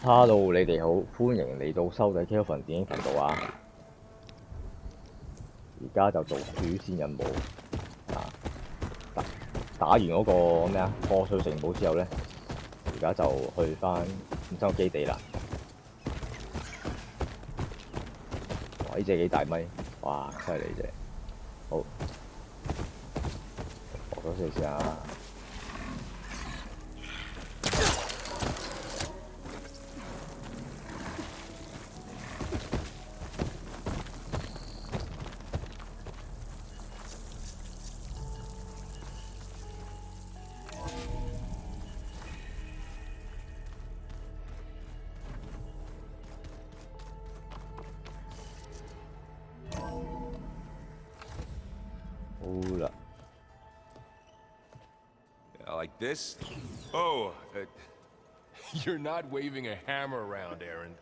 Hello，你哋好，歡迎嚟到收睇 Kelvin 電影頻道啊！而家就做主線任務啊，打完嗰個咩啊破碎城堡之後咧，而家就去翻戰爭基地啦。哇！呢隻幾大咪？哇！犀利啫！好，我多試下。Like this? Oh, you're not waving a hammer around, Aaron.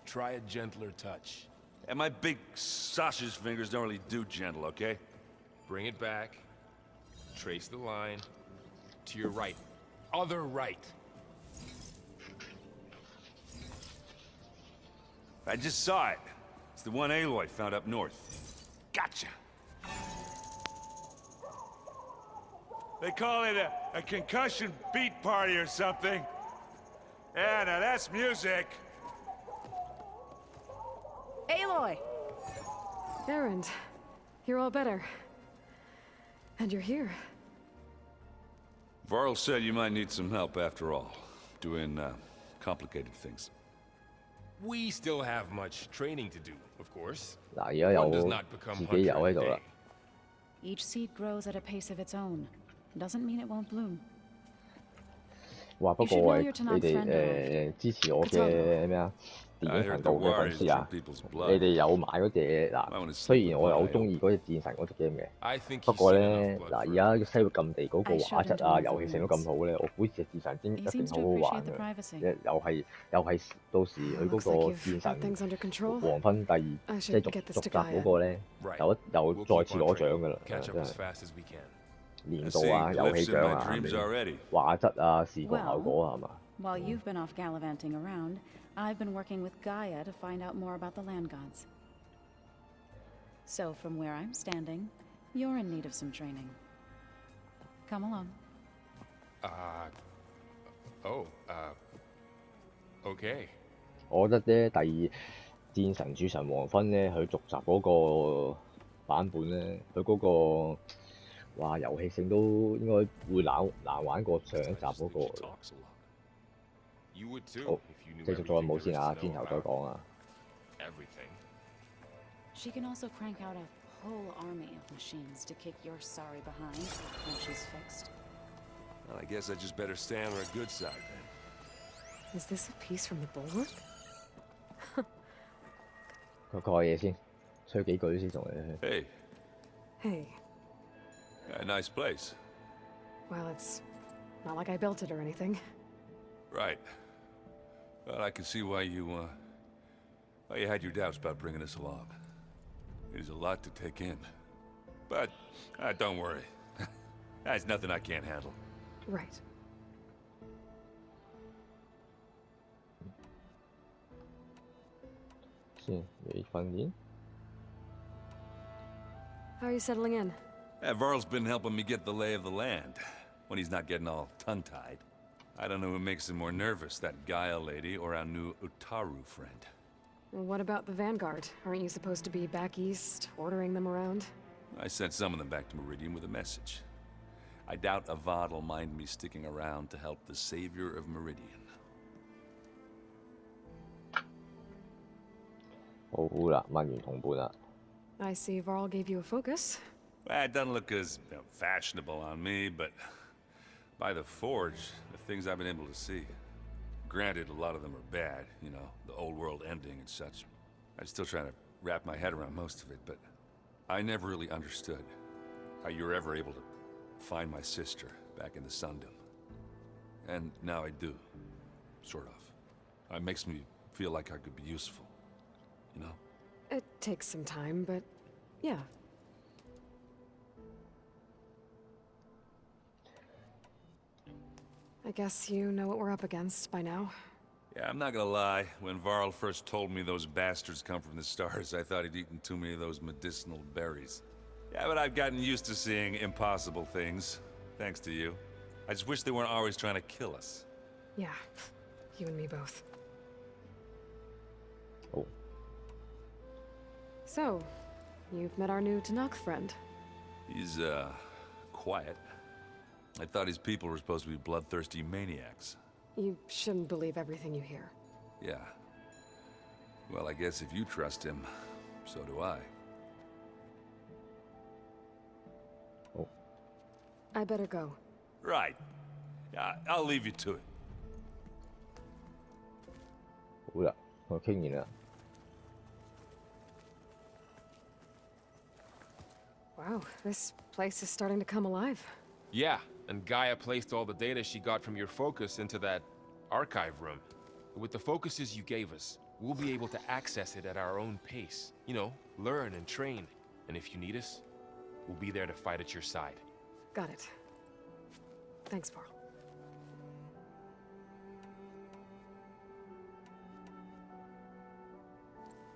Try a gentler touch. And my big sausage fingers don't really do gentle, okay? Bring it back. Trace the line. To your right. Other right. I just saw it. It's the one Aloy found up north. Gotcha! They call it a concussion beat party or something. Yeah, now that's music. Aloy! Aaron, you're all better. And you're here. Varl said you might need some help after all. Doing, complicated things. We still have much training to do, of course. 嗱，而家有自己有喺度啦。Each seed grows at a pace of its own. Doesn't mean it won't bloom. 哇！不過喂，你哋支持我嘅咩啊電影頻道嘅粉絲啊，你哋有買嗰隻嗱，雖然我又好中意嗰隻戰神嗰隻 game 嘅，不過咧嗱，而家西域禁地嗰個畫質啊、遊戲性都咁好咧，我估隻戰神一定好好玩嘅。又係到時佢嗰個戰神黃昏第二即係續集嗰個咧，又再次攞獎㗎啦，真係。年度啊、遊戲獎啊、畫質啊、視覺效果啊，係嘛？ While you've been off gallivanting around, I've been working with Gaia to find out more about the land gods. So from where I'm standing, you're in need of some training. Come along. Okay. 我覺得咧，第二戰神主神黃昏咧，佢續集嗰個版本咧，佢嗰個。哇！遊戲性都應該會難玩過上一集嗰個。好，繼續做任務先啊，之後再講啊。She can also crank out a whole army of machines to kick your sorry behind when she's fixed. Well, I guess I just better stay on her good side then. Is this a piece from the bulwark? 佢講嘢先，吹幾句先同你。Hey. Hey. A nice place. Well, it's not like I built it or anything. Right. Well, I can see why you had your doubts about bringing us along. It is a lot to take in. But, don't worry. That's nothing I can't handle. Right. How are you settling in? Varl's been helping me get the lay of the land, when he's not getting all tongue-tied. I don't know who makes him more nervous, that Gaia lady or our new Utaru friend. Well, what about the Vanguard? Aren't you supposed to be back east, ordering them around? I sent some of them back to Meridian with a message. I doubt Avad will mind me sticking around to help the savior of Meridian. 好啦，問完同伴啦。I see Varl gave you a focus. Well, it doesn't look as fashionable on me, but by the Forge, the things I've been able to see. Granted, a lot of them are bad, you know, the old world ending and such. I'm still trying to wrap my head around most of it, but I never really understood how you were ever able to find my sister back in the Sundom. And now I do, sort of. It makes me feel like I could be useful, you know? It takes some time, but yeah. I guess you know what we're up against by now. Yeah, I'm not gonna lie. When Varl first told me those bastards come from the stars, I thought he'd eaten too many of those medicinal berries. Yeah, but I've gotten used to seeing impossible things, thanks to you. I just wish they weren't always trying to kill us. Yeah, you and me both. Oh. So, you've met our new Tanakh friend. He's, quiet. I thought his people were supposed to be bloodthirsty maniacs. You shouldn't believe everything you hear. Yeah. Well, I guess if you trust him, so do I. Oh. I better go. Right. I'll leave you to it. 好啦，我傾完啦。Wow, this place is starting to come alive. Yeah, and Gaia placed all the data she got from your focus into that archive room. With the focuses you gave us, we'll be able to access it at our own pace. You know, learn and train. And if you need us, we'll be there to fight at your side. Got it. Thanks, Varl.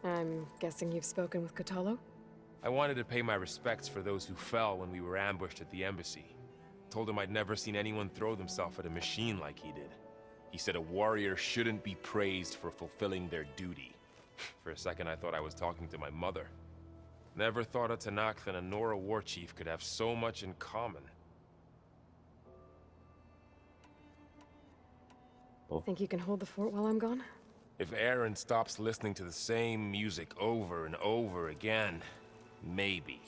I'm guessing you've spoken with Kotallo? I wanted to pay my respects for those who fell when we were ambushed at the embassy. Told him I'd never seen anyone throw themselves at a machine like he did. He said a warrior shouldn't be praised for fulfilling their duty. For a second I thought I was talking to my mother. Never thought a Tanakh and a Nora war chief could have so much in common. Think you can hold the fort while I'm gone? If Aaron stops listening to the same music over and over again, maybe.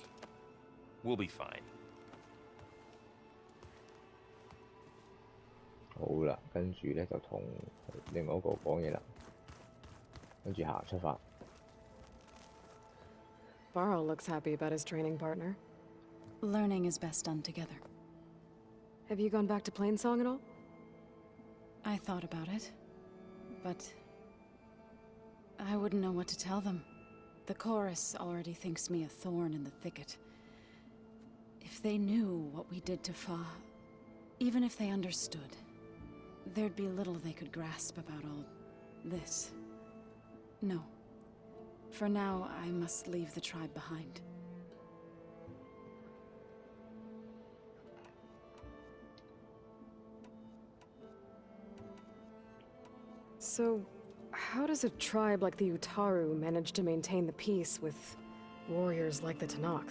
We'll be fine. 好啦，跟住咧就同另外一個講嘢啦，跟住出發。Varl looks happy about his training partner. Learning is best done together. Have you gone back to Plainsong at all? I thought about it, but I wouldn't know what to tell them. The chorus already thinks me a thorn in the thicket. If they knew what we did to Fa, even if they understood, there'd be little they could grasp about all this. No. For now, I must leave the tribe behind. So, how does a tribe like the Utaru manage to maintain the peace with warriors like the Tanakh?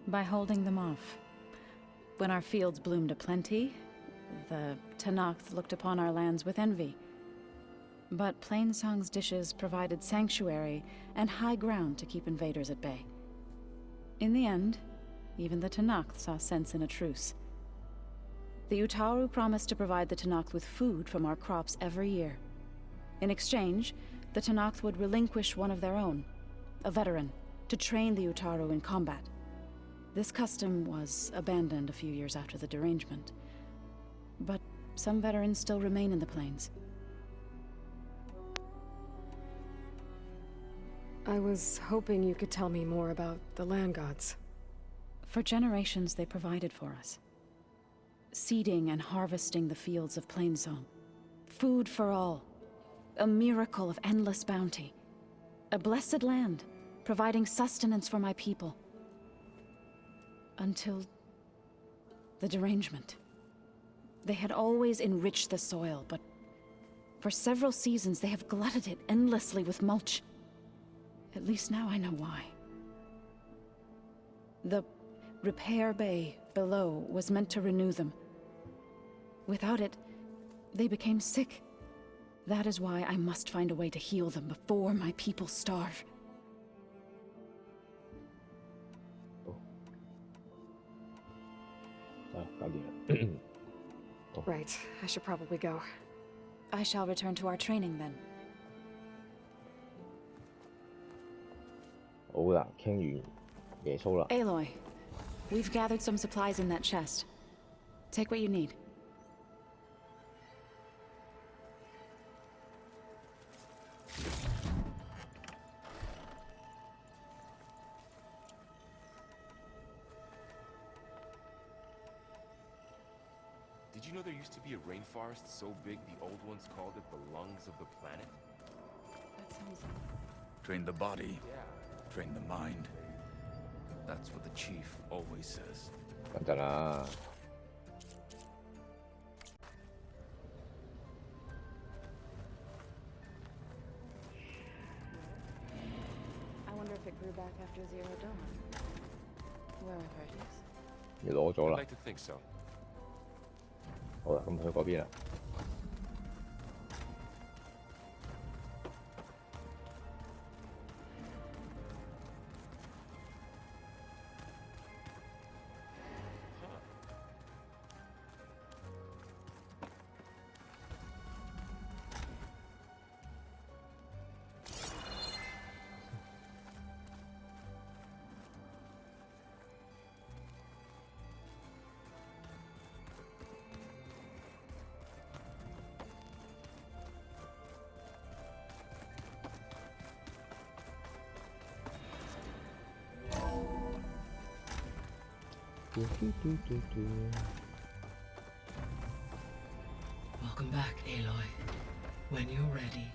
By holding them off. When our fields bloomed aplenty, the Tanakh looked upon our lands with envy. But Plainsong's dishes provided sanctuary and high ground to keep invaders at bay. In the end, even the Tanakh saw sense in a truce. The Utaru promised to provide the Tanakh with food from our crops every year. In exchange, the Tanakh would relinquish one of their own, a veteran, to train the Utaru in combat. This custom was abandoned a few years after the derangement. But some veterans still remain in the plains. I was hoping you could tell me more about the land gods. For generations, they provided for us. Seeding and harvesting the fields of Plainsong. Food for all. A miracle of endless bounty. A blessed land, providing sustenance for my people. Until the derangement. They had always enriched the soil, but for several seasons they have glutted it endlessly with mulch. At least now I know why. The repair bay below was meant to renew them. Without it, they became sick. That is why I must find a way to heal them before my people starve. Right, I should probably go. I shall return to our training then. 好啦，傾完耶穌啦。 Aloy, we've gathered some supplies in that chest. Take what you need. Did you know there used to be a rainforest so big the old ones called it the lungs of the planet? That sounds... Train the body, Yeah. train the mind. That's what the chief always says. 等陣啦。I wonder if it grew back after Zero Dawn. Wherever it is. 你攞咗 I'd 啦。 like to think so. 好啦，咁去嗰邊啦。Welcome back, Aloy. When you're ready,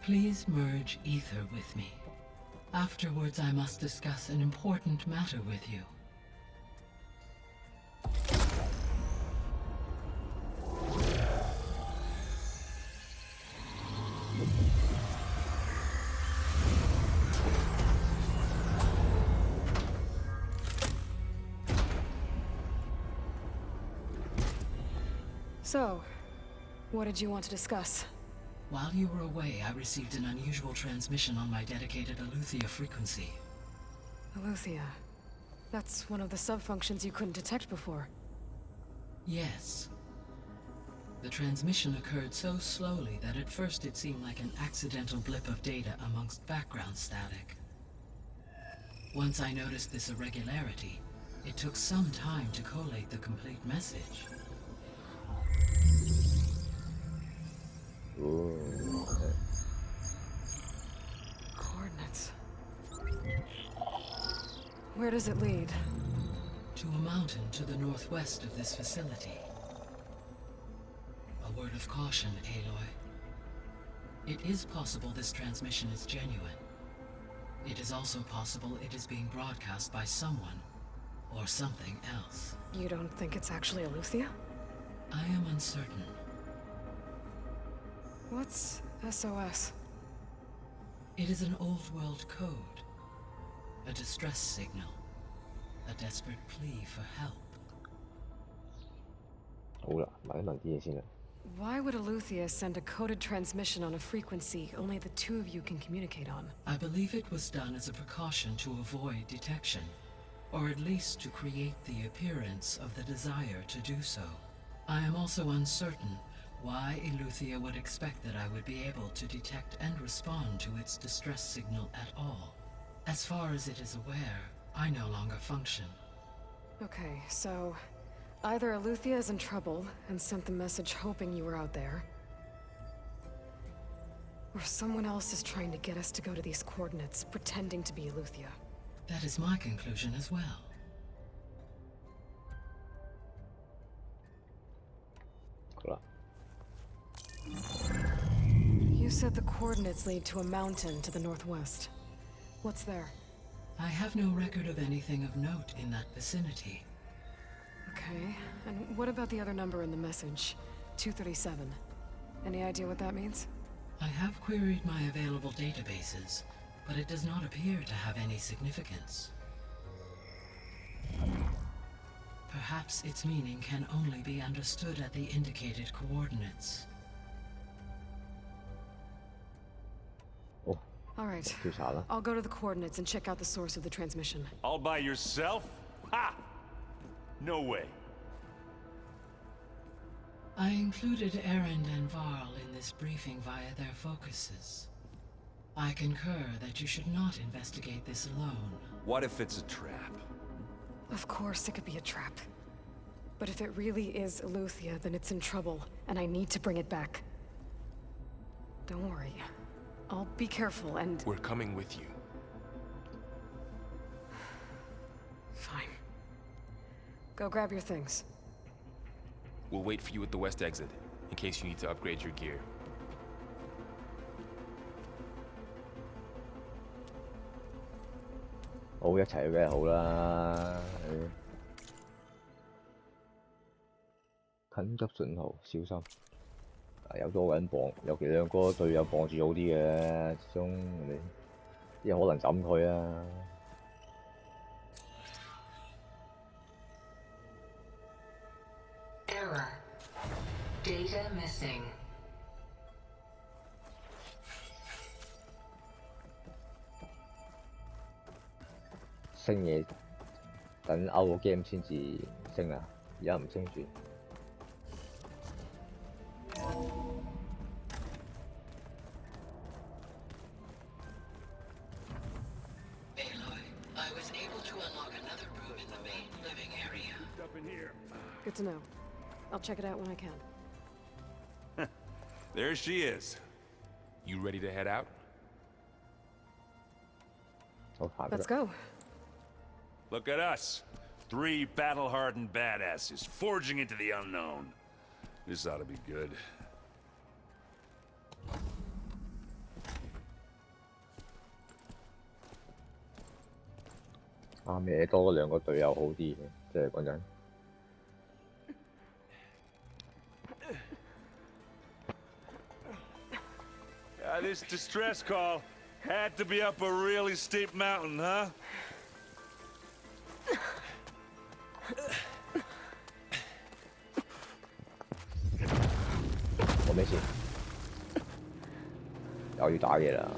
please merge ether with me. Afterwards, I must discuss an important matter with you. So, what did you want to discuss? While you were away, I received an unusual transmission on my dedicated Aletheia frequency. Aletheia. That's one of the sub-functions you couldn't detect before. Yes. The transmission occurred so slowly that at first it seemed like an accidental blip of data amongst background static. Once I noticed this irregularity, it took some time to collate the complete message. Ooh. Coordinates. Where does it lead? To a mountain to the northwest of this facility. A word of caution, Aloy. It is possible this transmission is genuine. It is also possible it is being broadcast by someone or something else. You don't think it's actually Aletheia? I am uncertain. What's SOS? It is an old-world code. A distress signal. A desperate plea for help. 好啦，問一問啲嘢先啦。 Why would Aletheia send a coded transmission on a frequency only the two of you can communicate on? I believe it was done as a precaution to avoid detection, or at least to create the appearance of the desire to do so. I am also uncertain why Aletheia would expect that I would be able to detect and respond to its distress signal at all. As far as it is aware, I no longer function. Okay, so either Aletheia is in trouble and sent the message hoping you were out there, or someone else is trying to get us to go to these coordinates, pretending to be Aletheia. That is my conclusion as well. You said the coordinates lead to a mountain to the northwest. What's there? I have no record of anything of note in that vicinity. Okay, and what about the other number in the message? 237. Any idea what that means? I have queried my available databases, but it does not appear to have any significance. Perhaps its meaning can only be understood at the indicated coordinates. Oh, All right. 調查啦。 I'll go to the coordinates and check out the source of the transmission. All by yourself? Ha! No way. I included Erend and Varl in this briefing via their focuses. I concur that you should not investigate this alone. What if it's a trap? Of course it could be a trap. But if it really is Aletheia, then it's in trouble, and I need to bring it back. Don't worry. I'll be careful and... We're coming with you. Fine. Go grab your things. We'll wait for you at the west exit, in case you need to upgrade your gear. 好，一齊嘅好啦。緊急信號，小心！有多個人傍，尤其兩個隊友傍住好啲嘅，始終你啲可能斬佢啊。Error. Data missing. 升嘢等 out 個 game 先至升啊，而家唔升住。Good to know. I'll check it out when I can. There she is. You ready to head out? Let's go. Look at us. 3 battle-hardened badasses forging into the unknown. This ought to be good. 啱嘢多兩個隊友好啲嘅，即係講真。This distress call had to be up a really steep mountain, huh? 我咩事？又要打嘢啦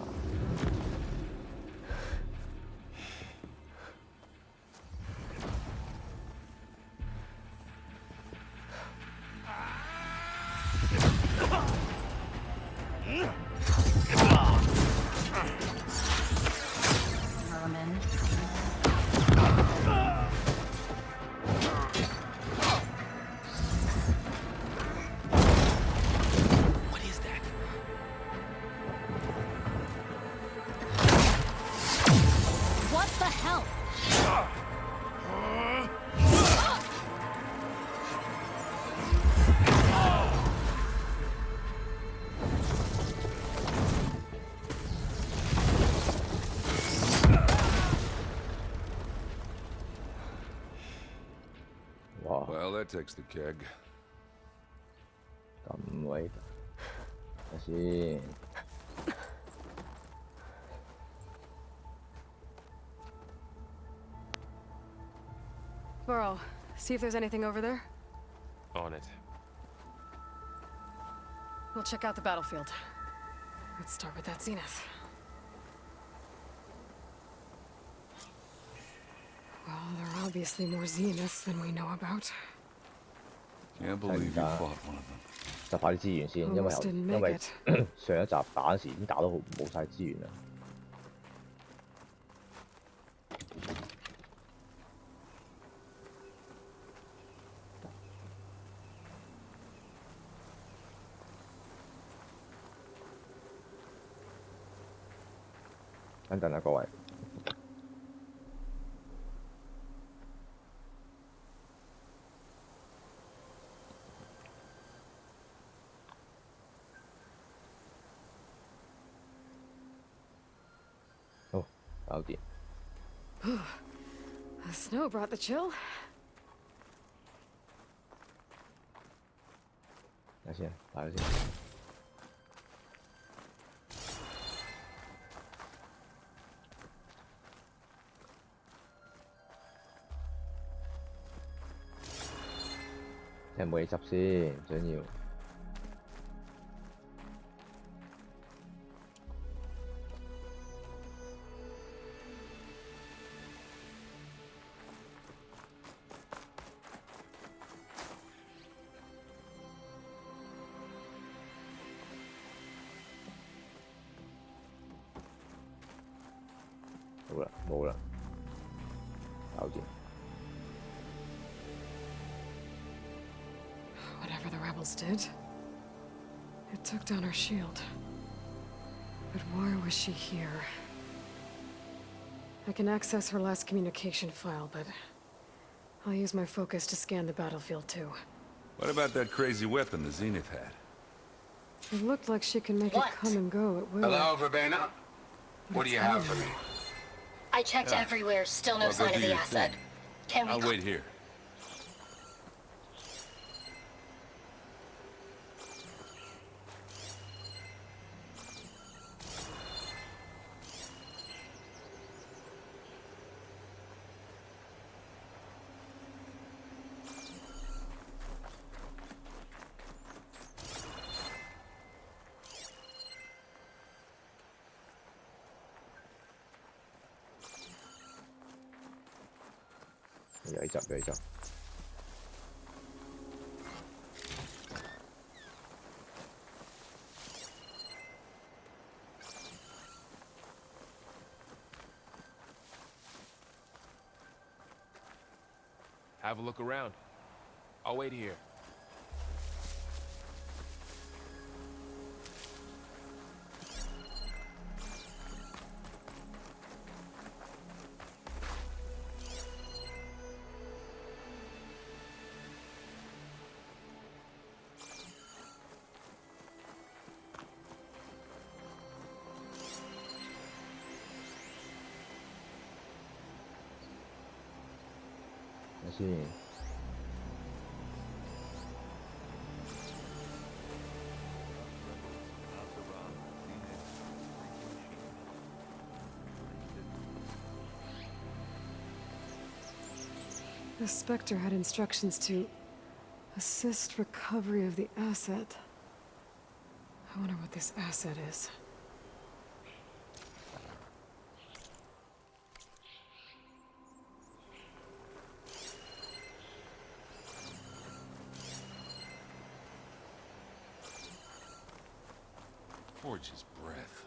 ！Well, that takes the keg. 咁威，睇先。Burrow, see if there's anything over there. On it. We'll check out the battlefield. Let's start with that zenith. Well, there are obviously more zeniths than we know about. Can't believe you fought one of them. 集下啲資源先，因為上一集打嗰時已經打到冇晒資源啦。等陣啊，各位。好，搞掂。The snow brought the chill. 睇先，打咗先。有冇嘢執先？最緊要。好啦，冇啦，搞掂。Whatever the rebels did, it took down our shield. But why was she here? I can access her last communication file, but I'll use my focus to scan the battlefield too. What about that crazy weapon the Zenith had? It looked like she can make it come and go at will. Hello, Verbena? What do you have for me? I checked everywhere, still no sign of the asset. Can we... I'll wait here. Vậy chậm. Have a look around. I'll wait here.先。The Spectre had instructions to assist recovery of the asset. I wonder what this asset is. Forge's breath.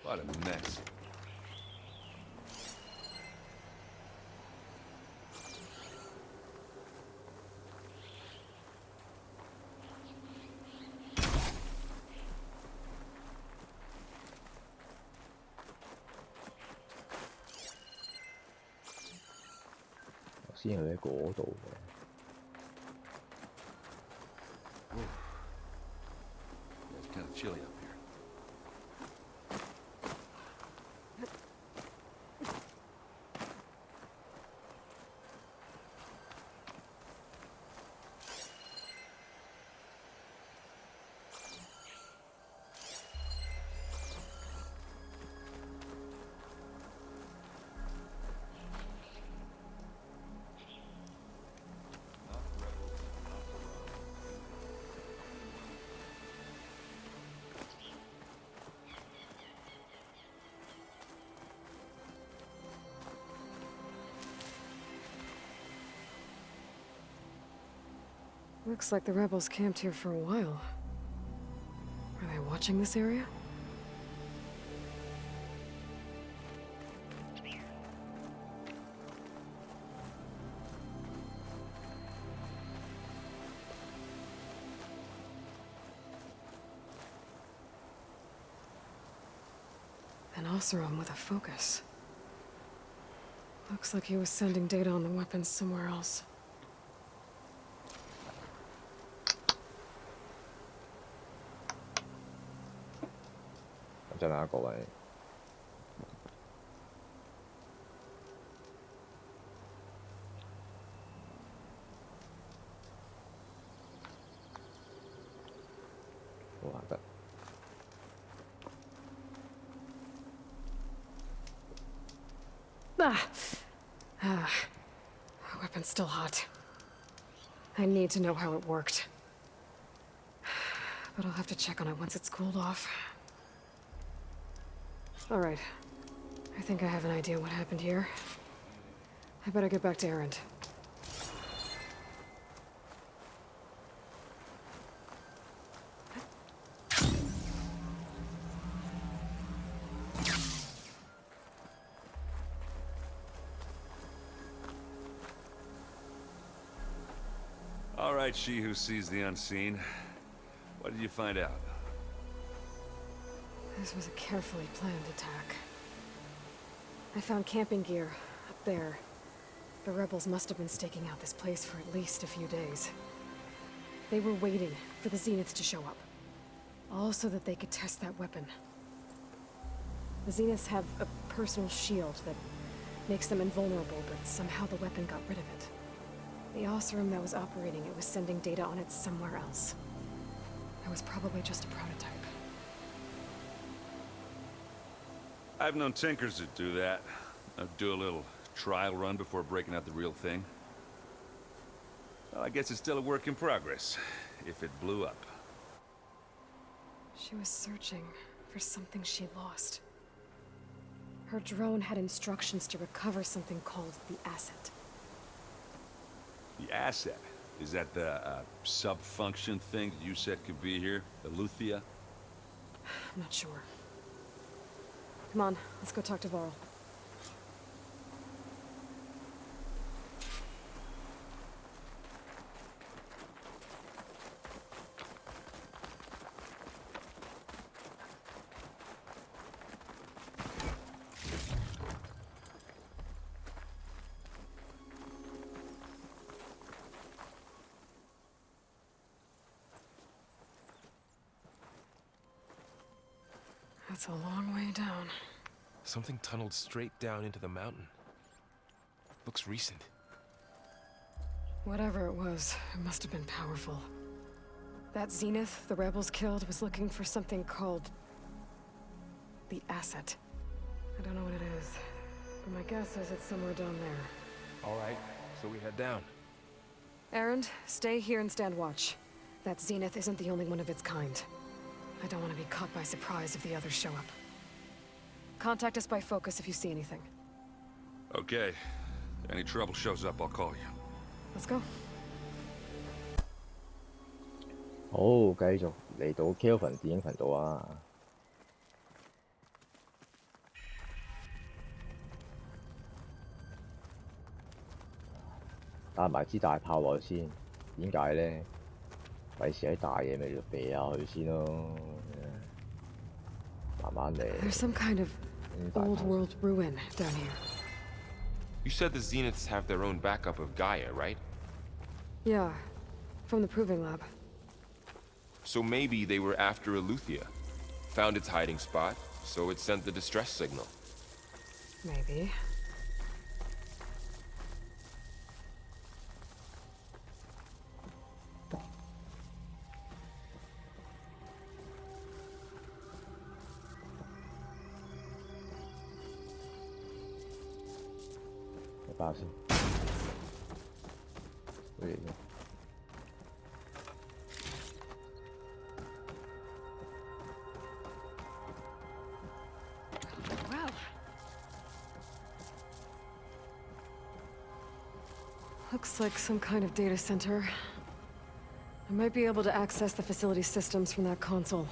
What a mess.先去喺嗰度嘅。It's kind of chilly up here. Looks like the rebels camped here for a while. Are they watching this area? An Oseram with a focus. Looks like he was sending data on the weapons somewhere else.真係各位。好難得。Weapon's still hot. I need to know how it worked. But I'll have to check on it once it's cooled off. All right. I think I have an idea what happened here. I better get back to Erend. All right, she who sees the unseen. What did you find out? This was a carefully planned attack. I found camping gear up there. The rebels must have been staking out this place for at least a few days. They were waiting for the Zeniths to show up. All so that they could test that weapon. The Zeniths have a personal shield that makes them invulnerable, but somehow the weapon got rid of it. The Oseram that was operating it was sending data on it somewhere else. It was probably just a prototype. I've known tinkers that do that. I'd do a little trial run before breaking out the real thing. Well, I guess it's still a work in progress, if it blew up. She was searching for something she lost. Her drone had instructions to recover something called the asset. The asset? Is that the sub-function thing that you said could be here? The Luthia? I'm not sure. Come on, let's go talk to Varl. That's a long way down. Something tunneled straight down into the mountain. Looks recent. Whatever it was, it must have been powerful. That Zenith the rebels killed was looking for something called the asset. I don't know what it is, but my guess is it's somewhere down there. All right, so we head down. Erend, stay here and stand watch. That Zenith isn't the only one of its kind. I don't want to be caught by surprise if the others show up. Contact us by focus if you see anything. Okay. Any trouble shows up, I'll call you. Let's go. 好，繼續嚟到 Kelvin 電影頻道啊！帶埋支大炮落去先，點解咧？費事喺大嘢咪就避下佢先咯，慢慢嚟。There's some kind of old world ruin down here. You said the Zeniths have their own backup of Gaia, right? Yeah, from the proving lab. So maybe they were after Eleuthia. Found its hiding spot, so it sent the distress signal. Maybe. Wow, looks like some kind of data center. I might be able to access the facility systems from that console.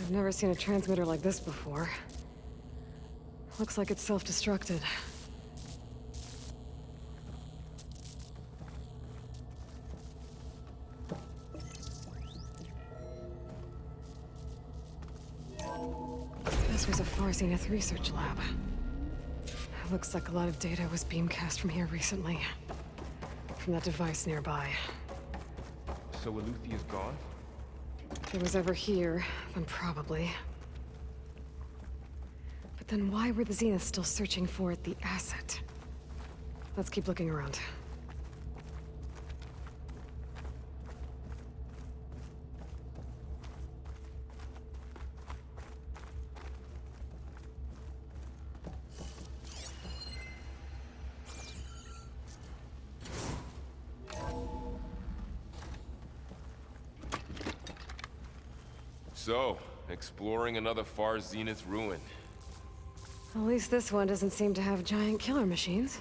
I've never seen a transmitter like this before. Looks like it's self-destructed. This was a Far Zenith research lab. Looks like a lot of data was beamcast from here recently. From that device nearby. So Eleuthea's gone? If it was ever here, then probably. But then why were the Zeniths still searching for the asset? Let's keep looking around. So, exploring another Far Zenith ruin. At least this one doesn't seem to have giant killer machines.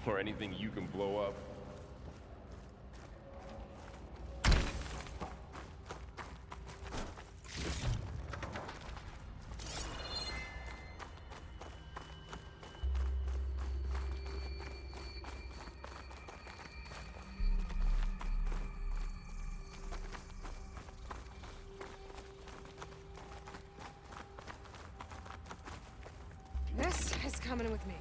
Or anything you can blow up. coming with me.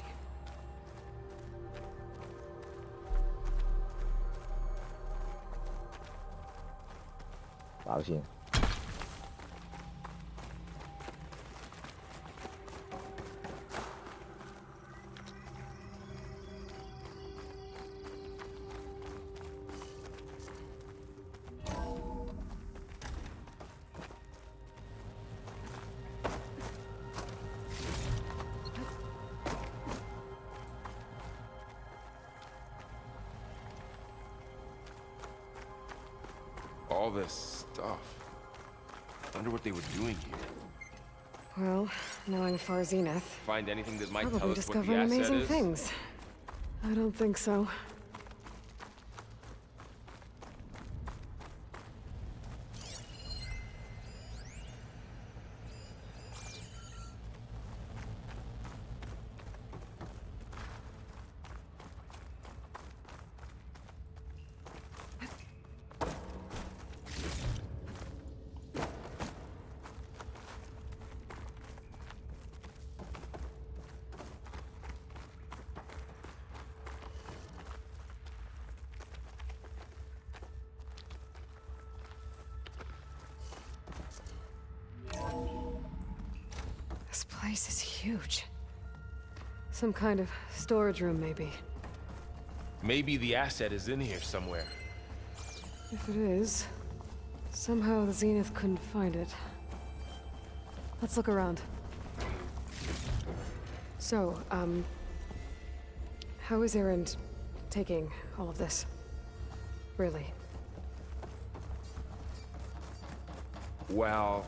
搞先。All this stuff. I wonder what they were doing here. Well, knowing Far Zenith, Find anything that might tell probably us what the discovering asset amazing is? things. I don't think so. This place is huge. Some kind of storage room, maybe. Maybe the asset is in here somewhere. If it is, somehow the Zenith couldn't find it. Let's look around. So, how is Erend taking all of this? Really? Well,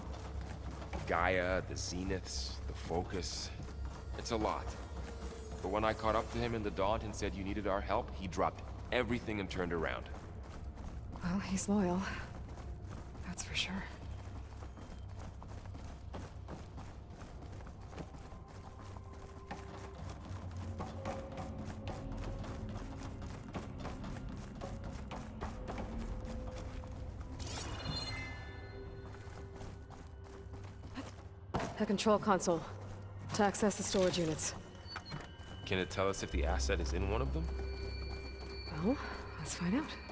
Gaia, the Zeniths, the Focus. It's a lot. But when I caught up to him in the Daunt and said you needed our help, he dropped everything and turned around. Well, he's loyal. That's for sure. The control console. To access the storage units. Can it tell us if the asset is in one of them? Well, let's find out.